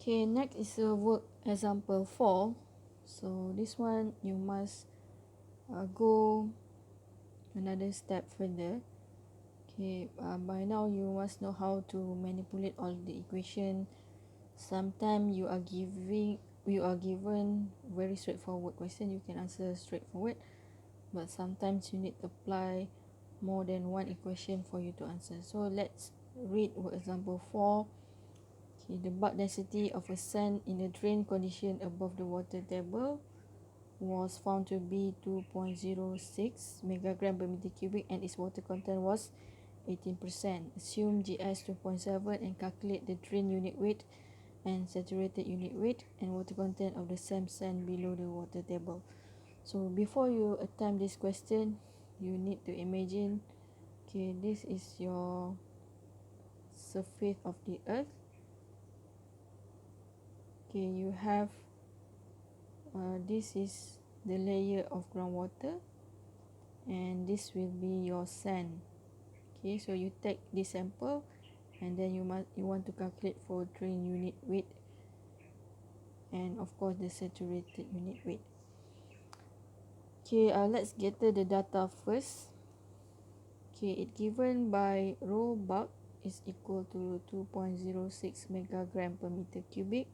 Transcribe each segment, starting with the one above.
Okay, next is a work example 4. So this one you must go another step further. Okay, by now you must know how to manipulate all the equation. Sometimes you are given very straightforward question, you can answer straightforward, but sometimes you need to apply more than one equation for you to answer. So let's read work example 4. Okay, the bulk density of a sand in a drain condition above the water table was found to be 2.06 megagram per meter cubic and its water content was 18%. Assume GS 2.7 and calculate the drain unit weight and saturated unit weight and water content of the same sand below the water table. So before you attempt this question, you need to imagine, okay, this is your surface of the earth. Okay, you have this is the layer of groundwater and this will be your sand. Okay, so you take this sample and then you want to calculate for drain unit weight and of course the saturated unit weight. Okay, let's gather the data first. Okay, it given by rho bulk is equal to 2.06 megagram per meter cubic,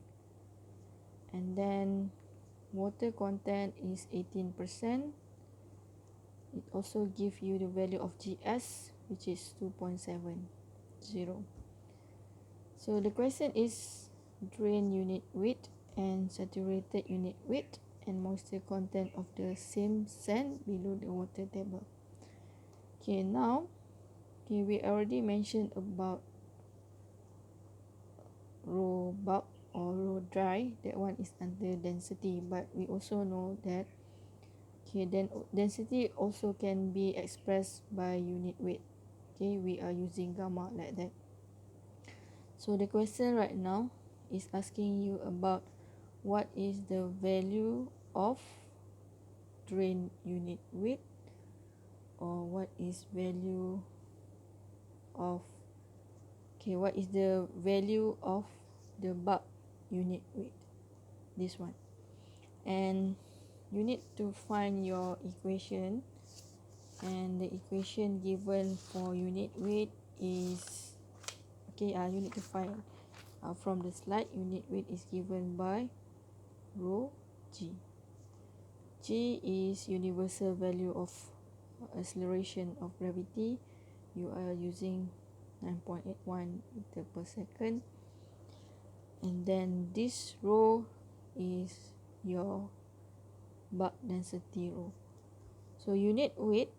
and then water content is 18%. It also gives you the value of GS, which is 2.70. So the question is drain unit weight and saturated unit weight and moisture content of the same sand below the water table. Okay, now we already mentioned about rho bulk or rho dry. That one is under density, but we also know that then density also can be expressed by unit weight. Okay, we are using gamma like that. So the question right now is asking you about what is the value of drain unit weight, or what is value of what is the value of the bulk unit weight, this one. And you need to find your equation, and the equation given for unit weight is you need to find from the slide. Unit weight is given by rho g. G is universal value of acceleration of gravity. You are using 9.81 meter per second, and then this rho is your bulk density rho. So unit weight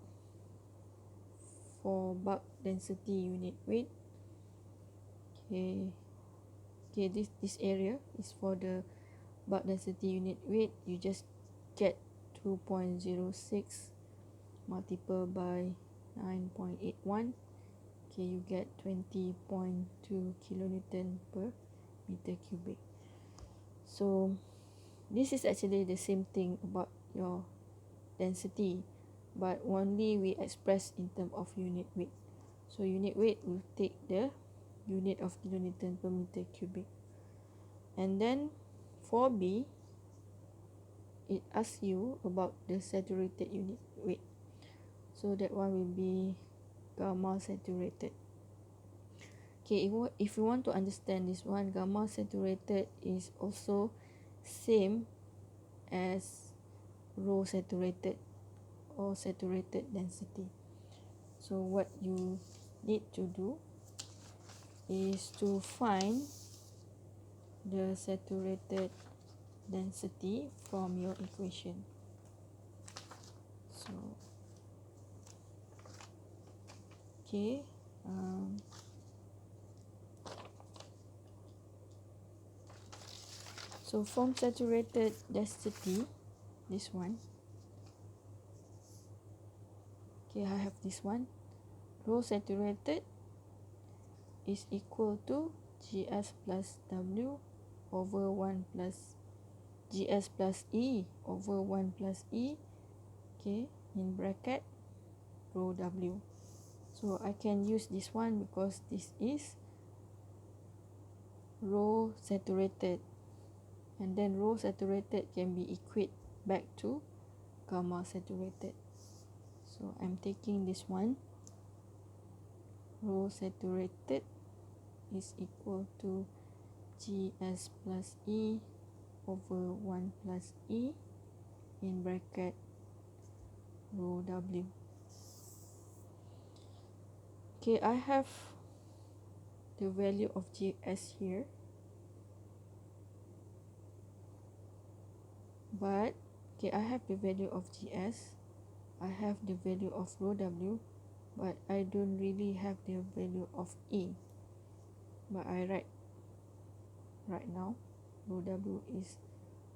for bulk density unit weight, this area is for the bulk density unit weight. You just get 2.06 multiplied by 9.81. You get 20.2 kilonewton per meter cubic. So this is actually the same thing about your density, but only we express in terms of unit weight. So unit weight will take the unit of kilonewton per meter cubic. And then for B, it asks you about the saturated unit weight. So that one will be gamma saturated. If you want to understand this one, gamma saturated is also same as rho saturated or saturated density. So what you need to do is to find the saturated density from your equation. So so from saturated density, this one, I have this one. Rho saturated is equal to GS plus W over 1 plus GS plus E over 1 plus E, in bracket rho W. So I can use this one because this is rho saturated, and then rho saturated can be equate back to gamma saturated. So I'm taking this one. Rho saturated is equal to Gs plus E over 1 plus E in bracket rho W. Okay, I have the value of Gs here, but okay, I have the value of Gs, I have the value of rho W, but I don't really have the value of E. But I write right now, rho W is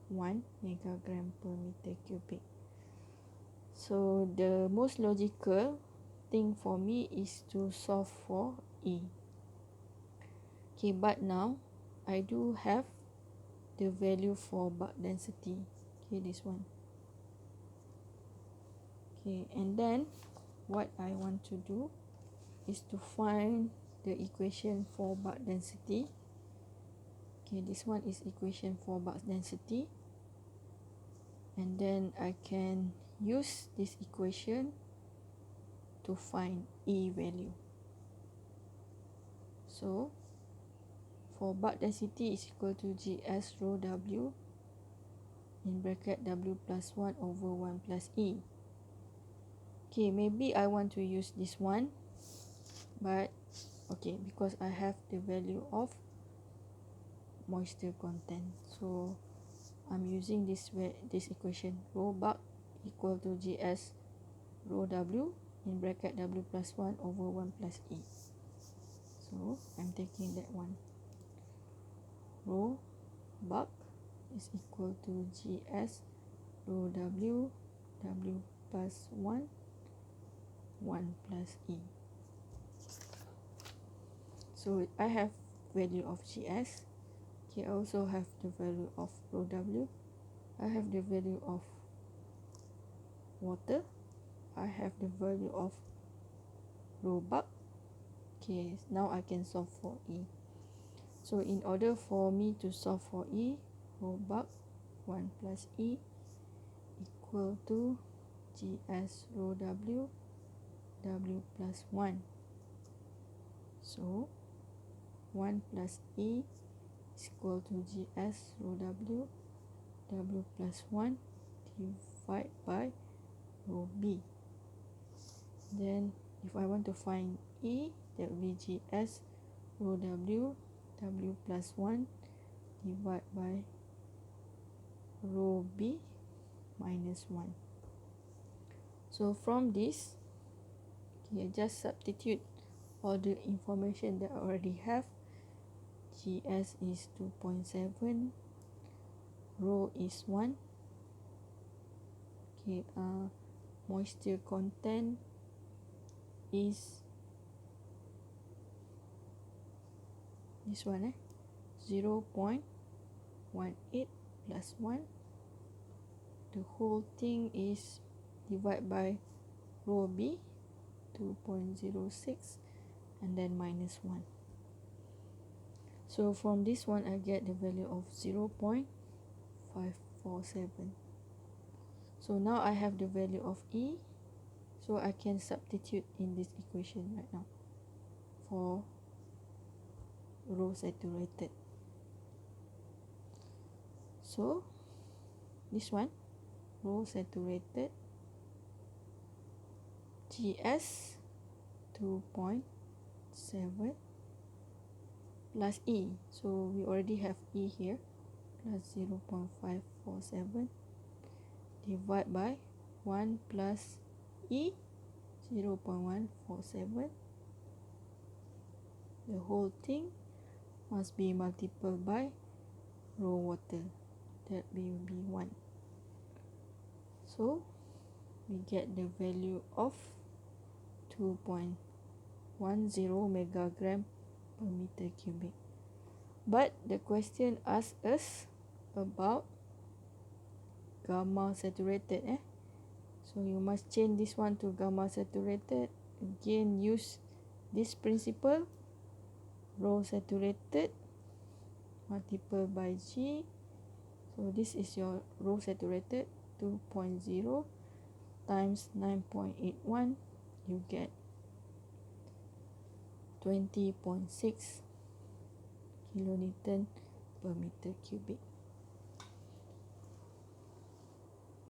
1 megagram per meter cubic. So the most logical thing for me is to solve for E. Okay, but now I do have the value for bulk density. Okay, this one. Okay, and then what I want to do is to find the equation for bulk density. Okay, this one is equation for bulk density, and then I can use this equation to find E value. So for bulk density is equal to Gs rho W in bracket W plus 1 over 1 plus E. Okay, maybe I want to use this one, but okay, because I have the value of moisture content, so I'm using this equation. Rho bulk equal to Gs rho W in bracket W plus 1 over 1 plus E. So I'm taking that one. Rho bulk is equal to Gs rho W, W plus 1, 1 plus E. So I have value of Gs. Okay, I also have the value of rho W. I have the value of water. I have the value of rho bulk. Okay, now I can solve for E. So in order for me to solve for E, rho bulk 1 plus E equal to Gs rho W, W plus 1. So 1 plus E is equal to Gs rho W, W plus 1 divided by rho B. Then if I want to find E, that will be Gs rho W, W plus 1 divided by rho B minus 1. So from this, okay, just substitute all the information that I already have. Gs is 2.7, rho is 1. Okay, moisture content is this one, 0.18 plus 1. The whole thing is divided by rho B, 2.06, and then minus 1. So from this one, I get the value of 0.547. So now I have the value of E, so I can substitute in this equation right now for rho saturated. So this one, rho saturated, Gs 2.7 plus E. So we already have E here, plus 0.547 divided by 1 plus E, 0.147. The whole thing must be multiplied by rho water. That will be 1. So we get the value of 2.10 megagram per meter cubic. But the question asks us about gamma saturated. So you must change this one to gamma saturated. Again, use this principle. Rho saturated multiple by G. So this is your row saturated 2.0 times 9.81, you get 20.6 kilonewton per meter cubic.